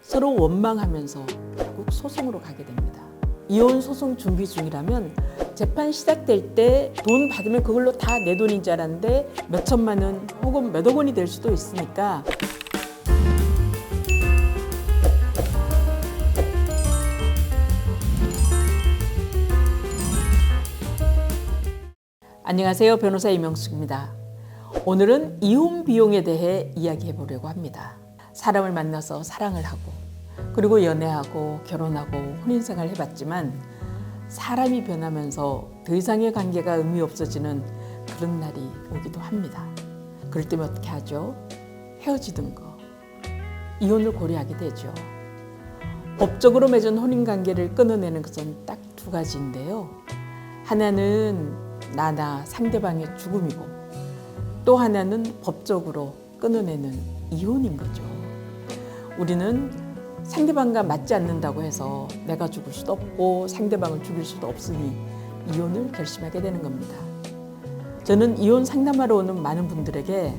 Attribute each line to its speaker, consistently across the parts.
Speaker 1: 서로 원망하면서 결국 소송으로 가게 됩니다. 이혼 소송 준비 중이라면 재판 시작될 때 돈 받으면 그걸로 다 내 돈인 줄 알았는데 몇 천만 원 혹은 몇억 원이 될 수도 있으니까 안녕하세요. 변호사 이명숙입니다. 오늘은 이혼 비용에 대해 이야기해 보려고 합니다. 사람을 만나서 사랑을 하고 그리고 연애하고 결혼하고 혼인생활을 해봤지만 사람이 변하면서 더 이상의 관계가 의미 없어지는 그런 날이 오기도 합니다. 그럴 때면 어떻게 하죠? 헤어지든 거, 이혼을 고려하게 되죠. 법적으로 맺은 혼인관계를 끊어내는 것은 딱 두 가지인데요. 하나는 나나 상대방의 죽음이고 또 하나는 법적으로 끊어내는 이혼인 거죠. 우리는 상대방과 맞지 않는다고 해서 내가 죽을 수도 없고 상대방을 죽일 수도 없으니 이혼을 결심하게 되는 겁니다. 저는 이혼 상담하러 오는 많은 분들에게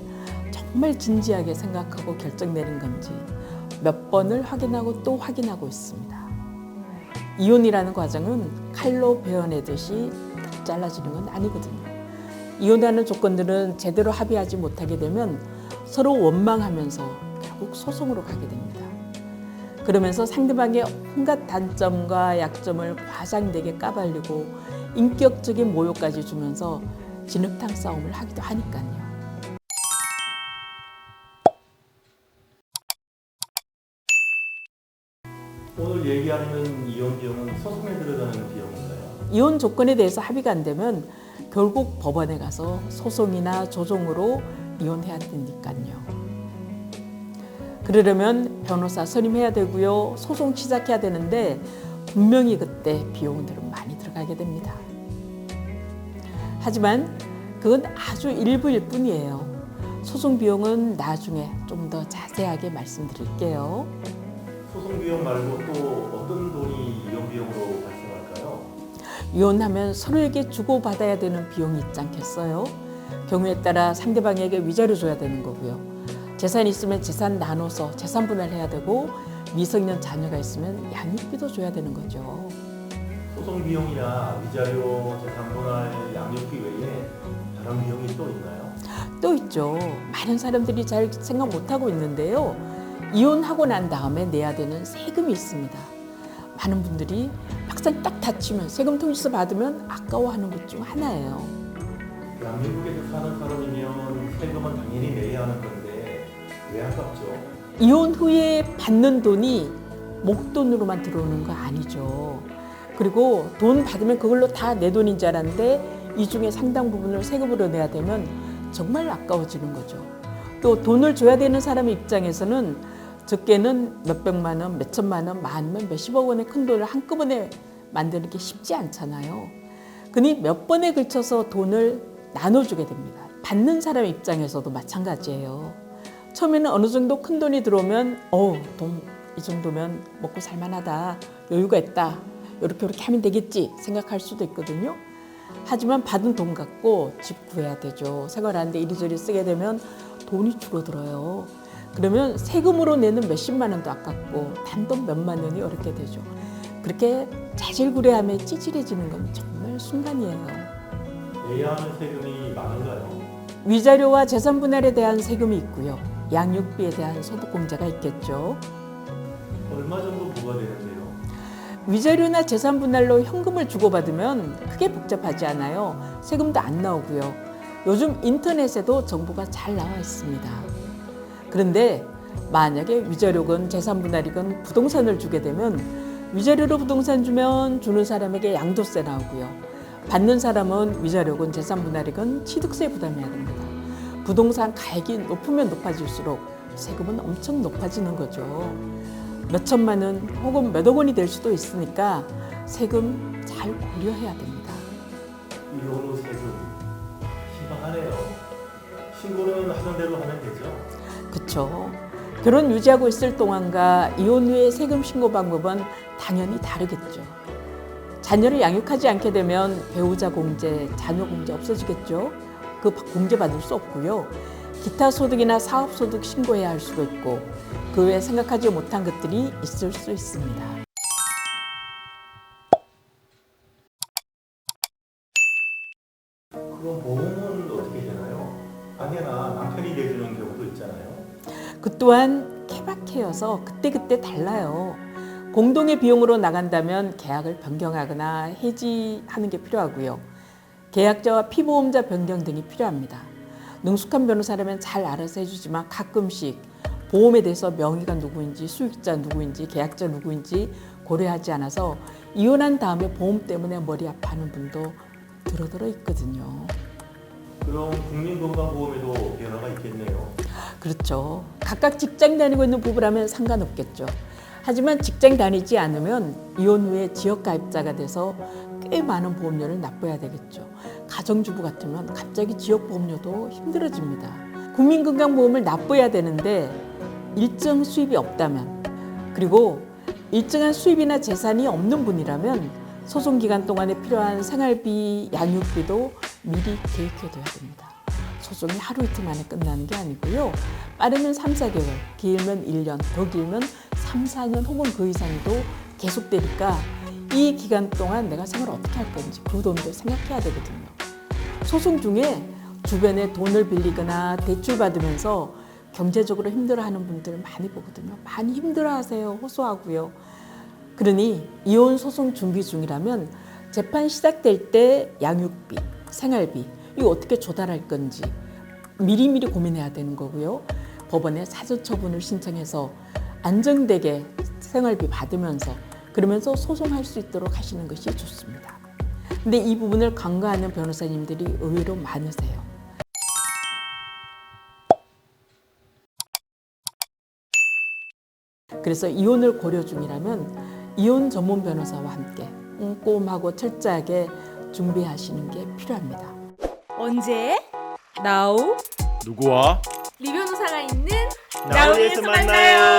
Speaker 1: 정말 진지하게 생각하고 결정 내린 건지 몇 번을 확인하고 또 확인하고 있습니다. 이혼이라는 과정은 칼로 베어내듯이 잘라지는 건 아니거든요. 이혼하는 조건들은 제대로 합의하지 못하게 되면 서로 원망하면서 결국 소송으로 가게 됩니다. 그러면서 상대방의 온갖 단점과 약점을 과장되게 까발리고 인격적인 모욕까지 주면서 진흙탕 싸움을 하기도 하니까요.
Speaker 2: 오늘 얘기하는 이혼 비용은 소송에 들어가는 비용인가요?
Speaker 1: 이혼 조건에 대해서 합의가 안 되면 결국 법원에 가서 소송이나 조정으로 이혼해야 되니까요. 그러려면 변호사 선임해야 되고요. 소송 시작해야 되는데 분명히 그때 비용들은 많이 들어가게 됩니다. 하지만 그건 아주 일부일 뿐이에요. 소송 비용은 나중에 좀 더 자세하게 말씀드릴게요.
Speaker 2: 소송 비용 말고 또 어떤 돈이 이혼 비용으로 발생할까요?
Speaker 1: 이혼하면 서로에게 주고받아야 되는 비용이 있지 않겠어요? 경우에 따라 상대방에게 위자료 줘야 되는 거고요. 재산이 있으면 재산 나눠서 재산 분할해야 되고 미성년 자녀가 있으면 양육비도 줘야 되는 거죠.
Speaker 2: 소송 비용이나 위자료, 재산 분할, 양육비 외에 다른 비용이 또 있나요?
Speaker 1: 또 있죠. 많은 사람들이 잘 생각 못하고 있는데요. 이혼하고 난 다음에 내야 되는 세금이 있습니다. 많은 분들이 막상 딱 다치면 세금 통지서 받으면 아까워하는 것 중 하나예요.
Speaker 2: 양육국에서 사는 사람이면 세금은 당연히 내야 하는 건데 왜 아깝죠?
Speaker 1: 이혼 후에 받는 돈이 목돈으로만 들어오는 거 아니죠. 그리고 돈 받으면 그걸로 다 내 돈인 줄 알았는데 이 중에 상당 부분을 세금으로 내야 되면 정말 아까워지는 거죠. 또 돈을 줘야 되는 사람 입장에서는 적게는 몇백만 원, 몇천만 원, 많으면 몇십억 원의 큰 돈을 한꺼번에 만드는 게 쉽지 않잖아요. 그니 몇 번에 걸쳐서 돈을 나눠주게 됩니다. 받는 사람 입장에서도 마찬가지예요. 처음에는 어느 정도 큰 돈이 들어오면 돈 이 정도면 먹고 살만하다, 여유가 있다, 이렇게 하면 되겠지 생각할 수도 있거든요. 하지만 받은 돈 갖고 집 구해야 되죠. 생활하는데 이리저리 쓰게 되면 돈이 줄어들어요. 그러면 세금으로 내는 몇십만 원도 아깝고 단돈 몇만 원이 어렵게 되죠. 그렇게 자질구레함에 찌질해지는 건 정말 순간이에요.
Speaker 2: 내야 하는 세금이 많은가요?
Speaker 1: 위자료와 재산 분할에 대한 세금이 있고요. 양육비에 대한 소득공제가 있겠죠.
Speaker 2: 얼마 정도 부과되는데요?
Speaker 1: 위자료나 재산 분할로 현금을 주고받으면 크게 복잡하지 않아요. 세금도 안 나오고요. 요즘 인터넷에도 정보가 잘 나와 있습니다. 그런데 만약에 위자료건 재산 분할이건 부동산을 주게 되면 위자료로 부동산 주는 사람에게 양도세 나오고요. 받는 사람은 위자료건 재산 분할이건 취득세 부담해야 됩니다. 부동산 가액이 높으면 높아질수록 세금은 엄청 높아지는 거죠. 몇천만 원 혹은 몇억 원이 될 수도 있으니까 세금 잘 고려해야 됩니다.
Speaker 2: 이혼 후 세금 심각하네요. 신고는 하던 대로 하면 되죠?
Speaker 1: 그렇죠. 결혼 유지하고 있을 동안과 이혼 후의 세금 신고 방법은 당연히 다르겠죠. 자녀를 양육하지 않게 되면 배우자 공제, 자녀 공제 없어지겠죠. 그 공제 받을 수 없고요. 기타 소득이나 사업 소득 신고해야 할 수도 있고 그 외에 생각하지 못한 것들이 있을 수 있습니다.
Speaker 2: 그럼 보험은 어떻게 되나요? 아내나 남편이 내주는 경우도 있잖아요.
Speaker 1: 그 또한 케바케여서 그때그때 달라요. 공동의 비용으로 나간다면 계약을 변경하거나 해지하는 게 필요하고요. 계약자와 피보험자 변경 등이 필요합니다. 능숙한 변호사라면 잘 알아서 해주지만 가끔씩 보험에 대해서 명의가 누구인지, 수익자 누구인지, 계약자 누구인지 고려하지 않아서 이혼한 다음에 보험 때문에 머리 아파하는 분도 들어 있거든요.
Speaker 2: 그럼 국민건강보험에도 변화가 있겠네요.
Speaker 1: 그렇죠. 각각 직장 다니고 있는 부부라면 상관없겠죠. 하지만 직장 다니지 않으면 이혼 후에 지역가입자가 돼서 꽤 많은 보험료를 납부해야 되겠죠. 가정주부 같으면 갑자기 지역보험료도 힘들어집니다. 국민건강보험을 납부해야 되는데 일정 수입이 없다면 그리고 일정한 수입이나 재산이 없는 분이라면 소송 기간 동안에 필요한 생활비, 양육비도 미리 계획해둬야 됩니다. 소송이 하루 이틀 만에 끝나는 게 아니고요. 빠르면 3, 4개월, 길면 1년, 더 길면 3, 4년 혹은 그 이상도 계속되니까 이 기간 동안 내가 생활을 어떻게 할 건지 그 돈도 생각해야 되거든요. 소송 중에 주변에 돈을 빌리거나 대출 받으면서 경제적으로 힘들어하는 분들 많이 보거든요. 많이 힘들어하세요. 호소하고요. 그러니 이혼 소송 준비 중이라면 재판 시작될 때 양육비, 생활비 이거 어떻게 조달할 건지 미리미리 고민해야 되는 거고요. 법원에 사전 처분을 신청해서 안정되게 생활비 받으면서 그러면서 소송할 수 있도록 하시는 것이 좋습니다. 근데 이 부분을 간과하는 변호사님들이 의외로 많으세요. 그래서 이혼을 고려 중이라면 이혼 전문 변호사와 함께 꼼꼼하고 철저하게 준비하시는 게 필요합니다.
Speaker 3: 언제? Now?
Speaker 4: 누구와?
Speaker 3: 리 변호사가 있는
Speaker 2: 나우에서 만나요.